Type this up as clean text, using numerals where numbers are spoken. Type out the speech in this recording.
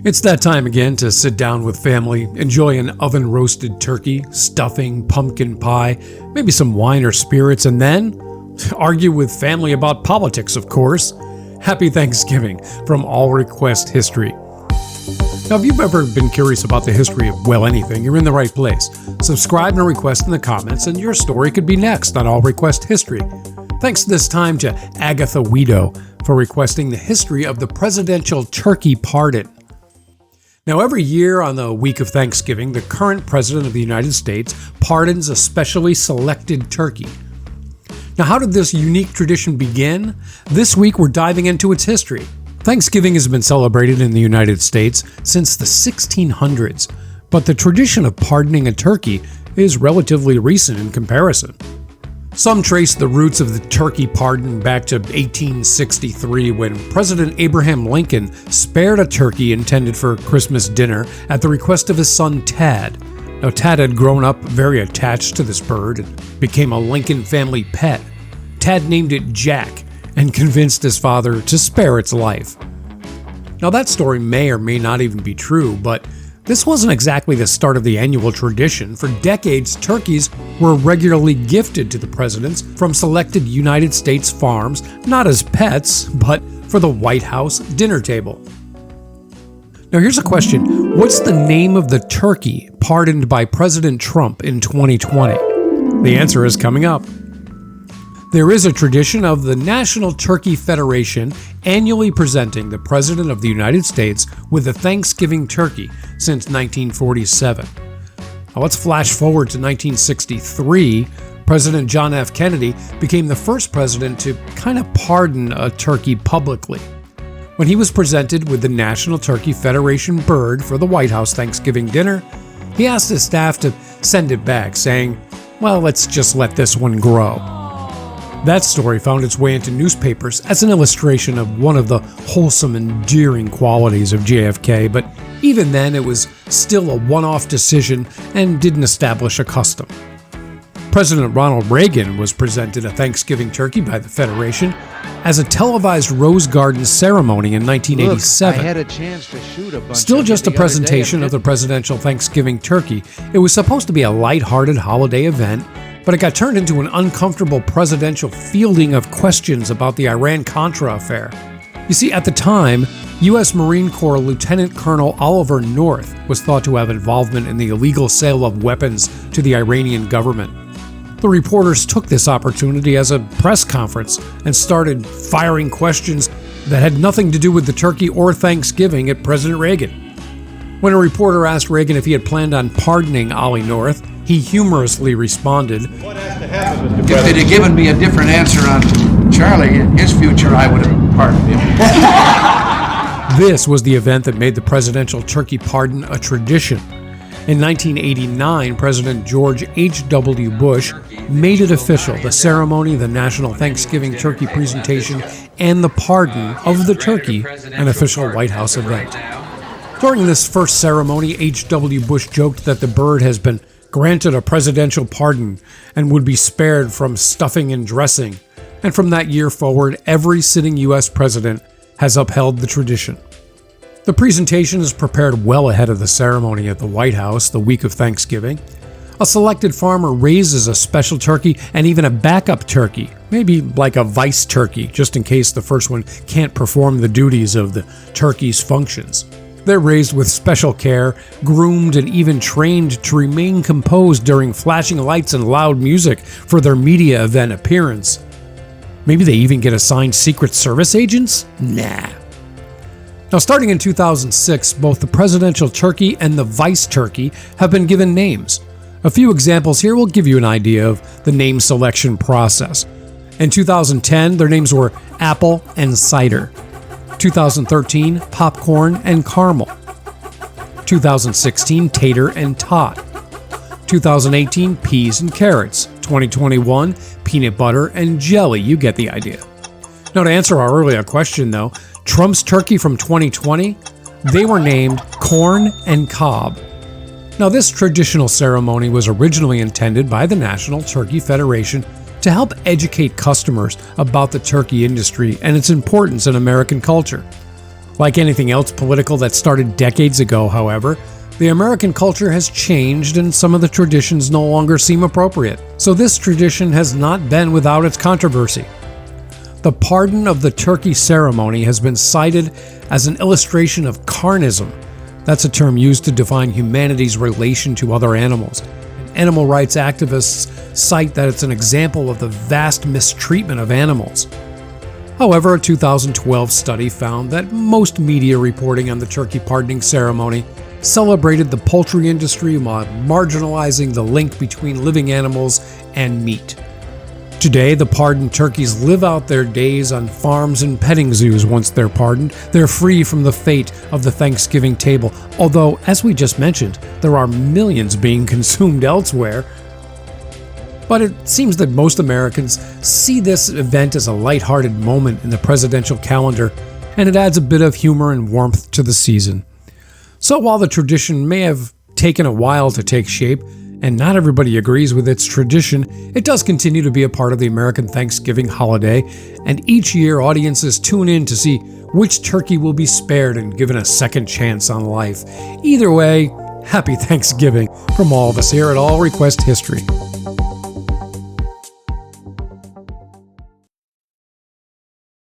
It's that time again to sit down with family, enjoy an oven-roasted turkey, stuffing, pumpkin pie, maybe some wine or spirits, and then argue with family about politics, of course. Happy Thanksgiving from All Request History. Now, if you've ever been curious about the history of, well, anything, you're in the right place. Subscribe and request in the comments, and your story could be next on All Request History. Thanks this time to Agatha Weedo for requesting the history of the presidential turkey pardon. Now, every year on the week of Thanksgiving, the current president of the United States pardons a specially selected turkey. Now, how did this unique tradition begin? This week, we're diving into its history. Thanksgiving has been celebrated in the United States since the 1600s, but the tradition of pardoning a turkey is relatively recent in comparison. Some trace the roots of the turkey pardon back to 1863 when President Abraham Lincoln spared a turkey intended for Christmas dinner at the request of his son Tad. Now, Tad had grown up very attached to this bird and became a Lincoln family pet. Tad named it Jack and convinced his father to spare its life. Now, that story may or may not even be true, but this wasn't exactly the start of the annual tradition. For decades, turkeys were regularly gifted to the presidents from selected United States farms, not as pets, but for the White House dinner table. Now, here's a question. What's the name of the turkey pardoned by President Trump in 2020? The answer is coming up. There is a tradition of the National Turkey Federation annually presenting the President of the United States with a Thanksgiving turkey since 1947. Now let's flash forward to 1963. President John F. Kennedy became the first president to kind of pardon a turkey publicly. When he was presented with the National Turkey Federation bird for the White House Thanksgiving dinner, he asked his staff to send it back, saying, "Well, let's just let this one grow." That story found its way into newspapers as an illustration of one of the wholesome, endearing qualities of JFK, but even then it was still a one-off decision and didn't establish a custom. President Ronald Reagan was presented a Thanksgiving turkey by the Federation as a televised Rose Garden ceremony in 1987. Look, I had a chance to shoot a bunch Still just a the presentation of the presidential Thanksgiving turkey, it was supposed to be a lighthearted holiday event, but it got turned into an uncomfortable presidential fielding of questions about the Iran-Contra affair. You see, at the time, U.S. Marine Corps Lieutenant Colonel Oliver North was thought to have involvement in the illegal sale of weapons to the Iranian government. The reporters took this opportunity as a press conference and started firing questions that had nothing to do with the turkey or Thanksgiving at President Reagan. When a reporter asked Reagan if he had planned on pardoning Ollie North, he humorously responded, "What has to happen, Mr. If President?" they'd have given me a different answer on Charlie, his future, I would have pardoned him. This was the event that made the presidential turkey pardon a tradition. In 1989, President George H.W. Bush made it official, the ceremony, the National Thanksgiving Turkey presentation, and the pardon of the turkey, an official White House event. During this first ceremony, H.W. Bush joked that the bird has been granted a presidential pardon and would be spared from stuffing and dressing. And from that year forward, every sitting U.S. president has upheld the tradition. The presentation is prepared well ahead of the ceremony at the White House the week of Thanksgiving. A selected farmer raises a special turkey and even a backup turkey, maybe like a vice turkey, just in case the first one can't perform the duties of the turkey's functions. They're raised with special care, groomed and even trained to remain composed during flashing lights and loud music for their media event appearance. Maybe they even get assigned Secret Service agents? Nah. Now, starting in 2006, both the presidential turkey and the vice turkey have been given names. A few examples here will give you an idea of the name selection process. In 2010, their names were Apple and Cider. 2013, Popcorn and Caramel. 2016, Tater and Tot. 2018, Peas and Carrots. 2021, Peanut Butter and Jelly. You get the idea. Now, to answer our earlier question, though, Trump's turkey from 2020, they were named Corn and Cob. Now, this traditional ceremony was originally intended by the National Turkey Federation to help educate customers about the turkey industry and its importance in American culture. Like anything else political that started decades ago, however, the American culture has changed and some of the traditions no longer seem appropriate. So this tradition has not been without its controversy. The pardon of the turkey ceremony has been cited as an illustration of carnism. That's a term used to define humanity's relation to other animals. Animal rights activists cite that it's an example of the vast mistreatment of animals. However, a 2012 study found that most media reporting on the turkey pardoning ceremony celebrated the poultry industry while marginalizing the link between living animals and meat. Today, the pardoned turkeys live out their days on farms and petting zoos. Once they're pardoned, they're free from the fate of the Thanksgiving table, although, as we just mentioned, there are millions being consumed elsewhere. But it seems that most Americans see this event as a lighthearted moment in the presidential calendar, and it adds a bit of humor and warmth to the season. So while the tradition may have taken a while to take shape, and not everybody agrees with its tradition, it does continue to be a part of the American Thanksgiving holiday, and each year audiences tune in to see which turkey will be spared and given a second chance on life. Either way, happy Thanksgiving from all of us here at All Request History.